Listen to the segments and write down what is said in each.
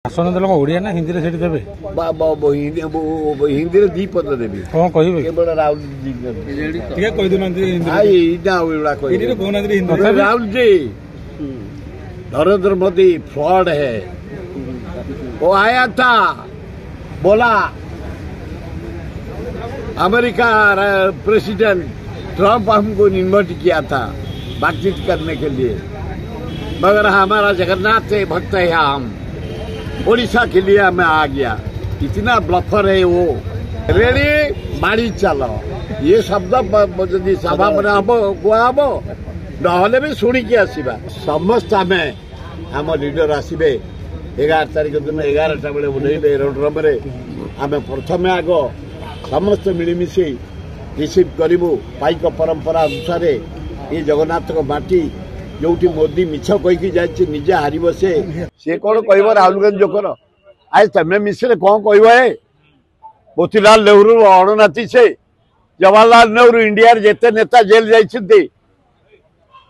भाषण देल ओडिया ना हिंदी से देवे हिंदी दी पद देवी कौन कह केवल राहुल जी राहुल जी नरेंद्र मोदी फ्रॉड है। वो आया था बोला अमेरिका प्रेसिडेंट ट्रंप हमको इन्वाइट किया था बातचीत करने के लिए, मगर हमारा जगन्नाथ से भक्त है, हम ओडिशा के लिए मैं आ गया। इतना ब्लफर है वो। रेडी मारी चलो ये शब्द जदि सभा में हम कहब नहले भी शुणिकी आसवा। समस्त आम लीडर आसबे 11 तारिख दिन 11टा बेले उड़े एरोड्रम आम प्रथम आग समस्त मिलमिशि रिसीव करूँ पाइक परंपरा अनुसार ये जगन्नाथ माटी जो मोदी मिछ कहीकि जाए निजे हार से कौन कह राहुल गांधी जोकर आज तमें मिश्रे कौन कह मोतीलाल नेहरू अणनाती से जवाहरलाल नेहरू इंडिया जिते नेता जेल जाइछन्ति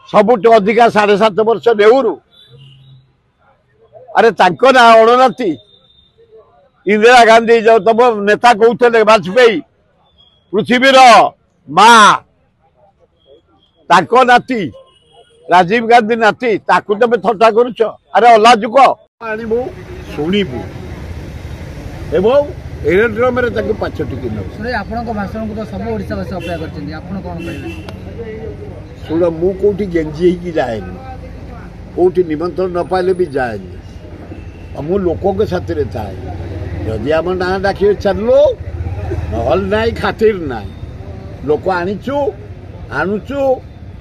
सबुठ अधिका 7.5 वर्ष नेहरू। अरे तांको ना अणनाती इंदिरा गांधी जो तुम नेता कहते वाजपेयी पृथ्वीर माँ ताको नाती राजीव गांधी नाती ताकू तुम थट्टा करुच। अरे अलाजुक आणबू शुणबू एवं एरोड्रम पाछ टिकी भाषण को तो सब ओडिशावासी अपेक्षा करछन्ती आपण कोन कहले शुण मु कोठी गेंजी ही जाएनी कोठी निमंत्रण न पाइले भी जाएनी मु लोकों के साथ थाए जदि आम ना डाकिए चलो नहल ना खातिर ना लोक आणीचु आणुचु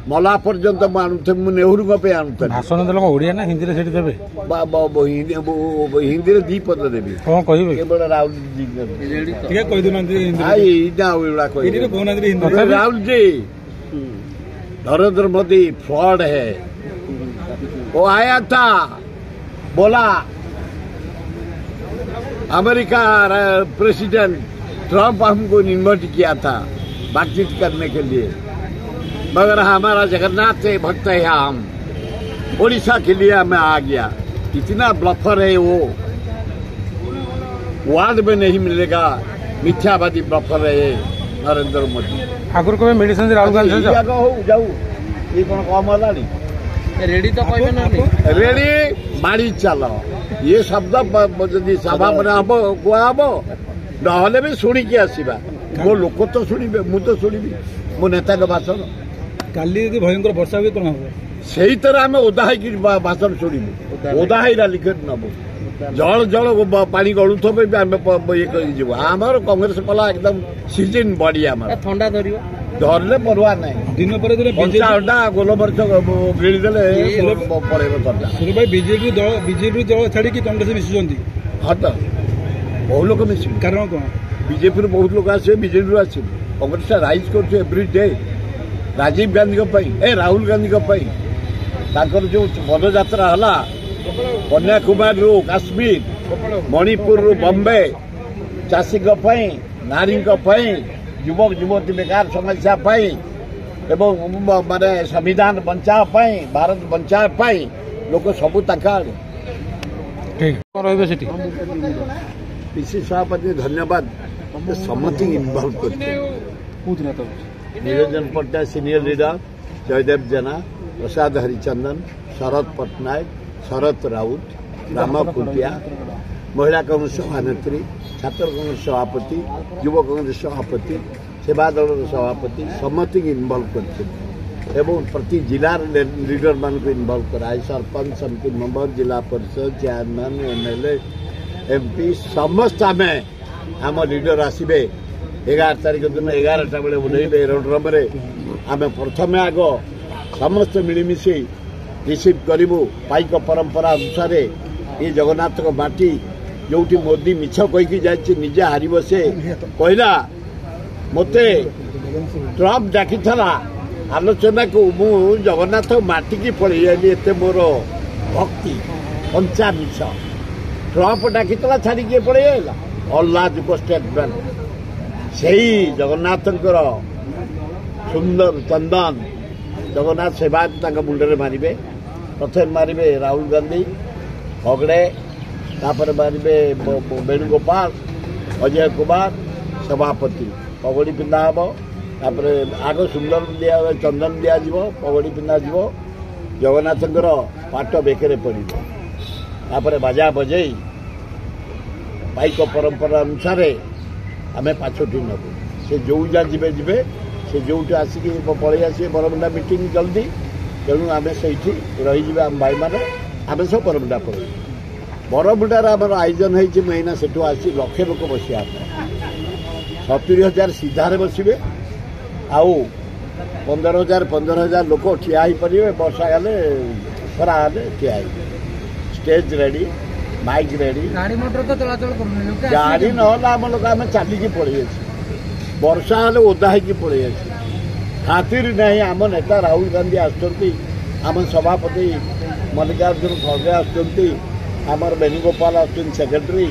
मला पर्यंत आणुथे मु नेहरू पे आणुथे। भाषण देल ओडिया ना हिंदी से देवे हिंदी दी पद देवी कौन कह केवल राहुल जी राहुल जी नरेंद्र मोदी फ्रॉड है। वो आया था बोला अमेरिका प्रेसिडेंट ट्रंप हमको इन्वाइट किया था बातचीत करने के लिए, मगर हमारा जगन्नाथ से भक्त है, हम ओडिशा के लिए मैं आ गया। इतना ब्लफर है वो, वर्ल्ड में नहीं मिलेगा। मिथ्यावादी ब्लफर है नरेंद्र मोदी। आगुर को मेडिसिन राहुल गांधी जाऊ ये कौन कम है रेडी तो कहबे ना रेडी मारी चलो ये शब्द जदि सभा में हम कहब नहले भी शुणिकी आसवा। मो लोक तो शुणे मु तो शुणी मो नेता भाषण काली भयंकर वर्षा भी कौन हम से तरह आम ओदा भाषण शुणु ओदा लिखे नबू जल जल पानी गलुथब ये आमर कांग्रेस कला एकदम सीजन बढ़िया ठंडा धरले परवा ना दिन पर घंटा गोलमरीच गिड़देले पड़े थंडा। बीजेपी दल छाड़ी कांग्रेस मिशुंट हाँ तो बहुत लोग मिस कारण कौन बीजेपी बहुत लोग आसे बीजेपी आसे कांग्रेस राइज कर एव्री डे राजीव गांधी राहुल गांधी जो पदयात्रा है कन्याकुमारी रू काश्मीर मणिपुर रू बॉम्बे चाषी नारी युवक युवती बेकार समस्या माने संविधान बचा भारत बचा लोक सबू पीसी सभापति धन्यवाद समति इनवल्व कर निरंजन पट्टनायक सीनियर लीडर जयदेव जेना प्रसाद हरिचंदन शरद पट्टनायक शरद राउत राम कुंटिया महिला कांग्रेस सभानेत्री छात्र कांग्रेस सभापति युव कांग्रेस सभापति सेवा दल सभापति समति इनवल्व कर प्रति जिलार लीडर मान को इनवल्व कराए सरपंच समिति मेंबर जिला परिषद चेयरमैन एमएलए एमपी समस्त आम लीडर आसबे 11 तारिख दिन 11टा बेले उड़े एरोड्रम आम प्रथम आग समस्त मिलमिशि रिसीव करूँ पाइक परंपरा अनुसार ये जगन्नाथ माटी जो मोदी मिछ कहीकि जाए निजे हार से कहला मते ट्रंप डाकी आलोचना को मु जगन्नाथ माटी की पड़ी एत मोर भक्ति कंचा मिछ ट्रंप डाकी छाड़ी पड़े अल्लाजुक स्टेटमेंट से जगन्नाथ सुंदर चंदन जगन्नाथ सेवायत मुंडे मारे प्रथम मारे राहुल गांधी हगड़े तापर मारे वेणुगोपाल अजय कुमार सभापति पगड़ी पिंधा हम तापर आग सुंदर दिया चंदन दिज्व पगड़ी पिंधा जीव जगन्नाथ पाट बेकरे पड़े बाजा बजई पाइक परंपरा अनुसार आम पाछोटी नबू से जो जा जीवे जीवे से जो आसिक पलि आसवे बरमुंडा मीटिंग जल्दी तेणु आम से रही आम भाई मैंने आम सब बरमुंडा पड़े बरमुंडार आम आयोजन होना से आसी लक्षे लोक बसिया 70,000 सीधार बसवे आउ 15,000 लोक ठिया पारे वर्षा गले खरा ठिया स्टेज रेडी माइक रेडी गाड़ी मोटर तो चलाचल गाड़ी ना आम लोग आम चलिकी पड़े वर्षा हेल्ले ओदा हो पड़े खातिर नहीं आम नेता राहुल गांधी आम सभापति मल्लिकार्जुन खड़गे आमर वेणुगोपाल सेक्रेटरी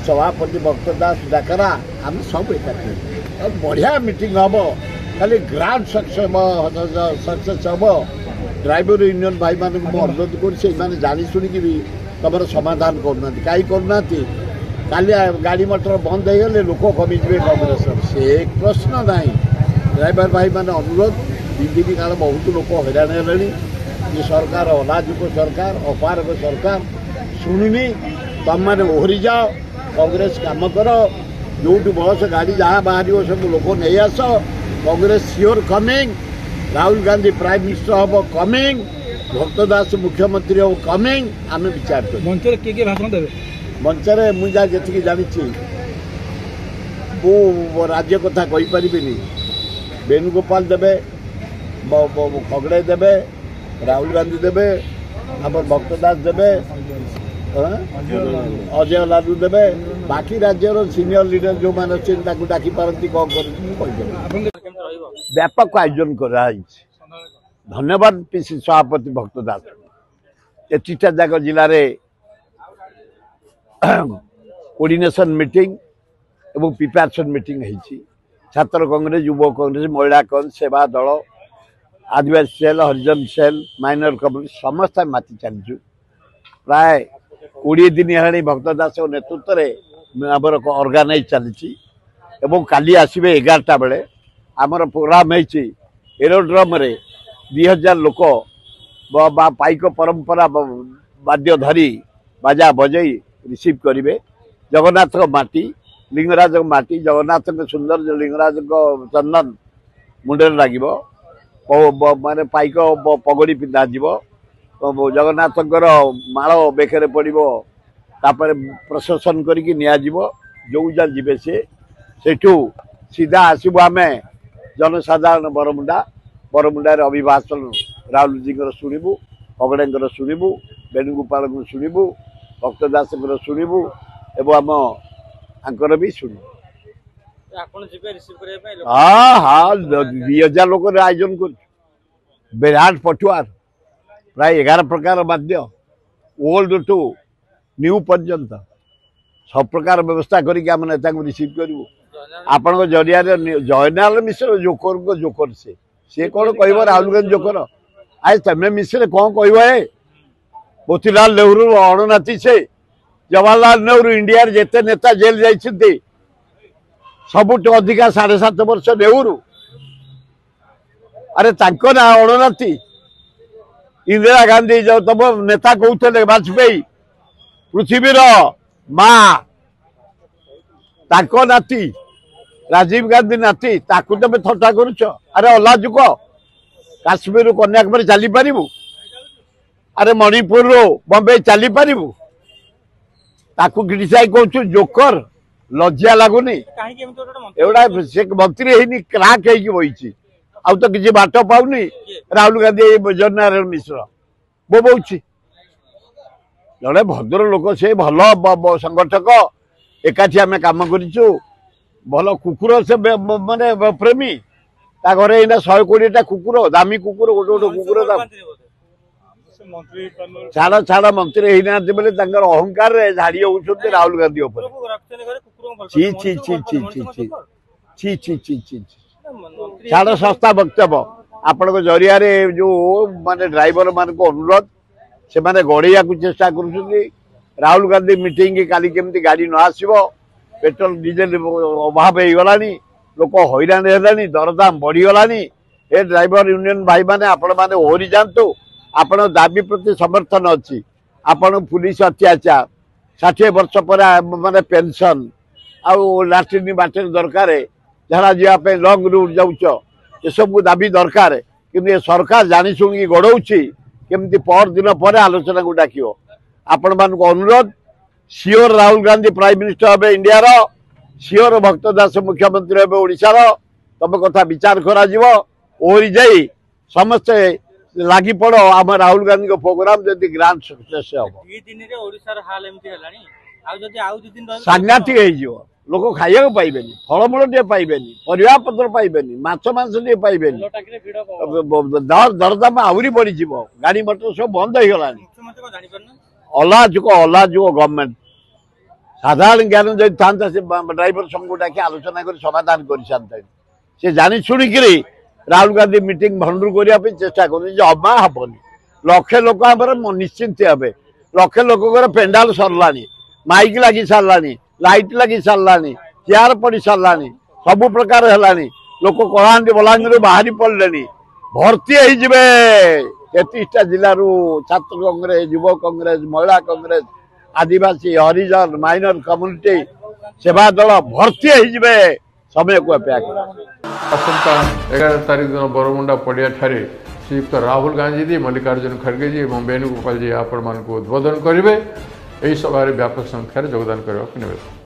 सभापति भक्त दास डाकरा आम सब एक बढ़िया मीटिंग हम खाली ग्रांड सक्सेस हम ड्राइवर यूनियन भाई मान अनुरोध कर जानी शुणिकी भी तुम समाधान करना कहीं करना काली गाड़ी मोटर बंद हो गले लोक कमिजे कांग्रेस से एक प्रश्न ना ड्राइवर भाई मान अनुरोध 2 दिन काल बहुत लोक हैरान है सरकार अनाजुक सरकार अपारक सरकार शुणुनी तुम मैंने ओहरी जाओ कांग्रेस काम कर जो बस गाड़ी जहाँ बाहर सब लोक नहीं आस कांग्रेस सियोर coming Rahul Gandhi prime minister हम कमिंग भक्त दास मुख्यमंत्री हम कमिंग आम विचार कर मंच किए भाषण देवे मंचर मुझे जी जानी राज्य कथा कहीपरि वेणुगोपाल देवे खगड़े देवे राहुल गांधी देवे आम भक्त दास देवे अजय लालू देवे बाकी राज्यर सीनियर लीडर जो मैंने अच्छे डाकी पारती कौन कर व्यापक आयोजन कराई धन्यवाद पीसी सभापति भक्त दास एटा जाक जिले में कोऑर्डिनेशन मीटिंग एवं प्रिपरेशन मीटिंग होती छात्र कांग्रेस युव कांग्रेस महिला कांग्रेस सेवा दल आदिवासी सेल हरिजन सेल माइनर कम्युनिटी समस्त माति चलचु प्राय 20 दिन है भक्त दास नेतृत्व में आमर ऑर्गेनाइज चली काली आसवे 11टा बेले आमर प्रोग्राम होती एरोड्रम रे 2000 लोक पाइक परंपरा वाद्य धरी बाजा बजई रिसीव करेंगे जगन्नाथ माटी लिंगराज माटी जगन्नाथ सुंदर लिंगराज चंदन मुंडे लगे माने पाइक पगड़ी पिंधा जीव जगन्नाथ माल बेकरे पड़ो तापर प्रशासन करके जो जा जीवे सेठू सीधा आसबू आम जनसाधारण बरमुंडार अभिभाषण राहुल जी शुणु खगड़े शुणु वेणुगोपाल शुणु भक्त दास शुणु एवं आम भी शुणु हाँ हाँ 2000 लोक आयोजन कर विराट पटुआर प्राय 11 प्रकार वाद्य ओल्ड टू न्यू पर्यंत सब प्रकार व्यवस्था करके आम नेता को रिसीव करूँ आपण जरिया जयनाल मिश्र जोकर को जोकर से कौन कह राहुल गांधी जोकर आज तमें मिश्र कौन कह मोतीलाल नेहरू अणनाती से जवाहरलाल नेहरू इंडिया जिते नेता जेल जाइछन्ति सबुठ अधिका 7.5 वर्ष नेहरू अरे तांको ना अणनाती इंदिरा गांधी जो तब नेता कहते वाजपेयी पृथ्वीर माँ ताको नाती राजीव गांधी नाती ताकू तमें थट्टा करुच अरे अलाजुक काश्मीर कन्याकुमारी चली पारू अरे मणिपुर बम्बे चली पारू ताकू क्रिटिसाइज कौचु जोकर लज्जा लगुनि एवडा से मंत्री है क्राक है बही आउ तो किसी बाट पाऊनी राहुल गांधी जयनारायण मिश्र बोबौची जड़े भद्र लोक से भल संगठक एकाठी आम कम करूँ भल कुकुर से माने प्रेमी ता घरे 120टा कुकुर दामी कुकुर गोटे गोटे कुकुर दाम छाड़ छाड़ मंत्री होना बोले अहंकार झाड़ी होती राहुल गांधी ची ची ची ची ची ची ची ची ची छाड़ संस्था वक्तव्य आपण जरिया जो माने ड्राइवर मान को अनुरोध से माने गड़ेया को चेष्टा कर राहुल गांधी मीटिंग की काली केमती गाड़ी न आसो पेट्रोल डीजेल अभाव हो गलानी लोक हैरान है दरदाम बढ़ीगलानी ए ड्राइवर यूनियन भाई माने आपण माने ओहरी जातु आपण दाबी प्रति समर्थन अच्छी आपण पुलिस अत्याचार 60 वर्ष पर माने पेंशन आउ लाट्रिन बाटर दरकार झाड़ा जावाई लंग रूट जाऊच ये सब दाबी दरकार कि ये सरकार जानी शुणी गड़ौची केमती पर दिन पर आलोचना को डाक आपण मान अनुरोध सियोर राहुल गांधी प्राइम मिनिस्टर हे इंडिया सियोर भक्त दास मुख्यमंत्री हे ओडिशार तम कथा विचार करा ओहरी जाई समस्ते लगी पड़ आम राहुल गांधी को प्रोग्राम जदि ग्रांड सक्सेस हम सांघातिक हो लोक खाइबा पाइबे फलमूल टे पाइबे परिवा पत्र पाइबे माछ मांस टे पाइबे दरदाम आहरी बढ़ी गाड़ी मोटर सब बंद हो गला अलाजुक गवर्नमेंट साधारण ज्ञान जब था ड्राइवर संघ डाक आलोचना कर समाधान कर सारी से जानी शुणिक राहुल गांधी मीटिंग भंडूर करने चेष्टा करमा हेनी लक्षे लोक निश्चिंत हे लक्षे लोक पेंडाल सरला माइक लगी सारा लाइट लगी सारा चेयर पड़ सारा सबु प्रकार है लोक कलाहांडी बलांगीर बाहरी पड़े भर्ती हो 33टा जिलू छात्र कांग्रेस युव कांग्रेस महिला कांग्रेस आदिवासी हरिजन माइनर कम्युनिटी सेवा दल भर्ती हो समय को अपेक्षा आसंता 11 तारीख दिन बरमुंडा पड़िया ठारे श्रीयुक्त राहुल गांधी जी मल्लिकार्जुन खड़गे जी और वेणुगोपाल जी आपण मान उद्बोधन करेंगे यही सभा व्यापक संख्यार योगदान करने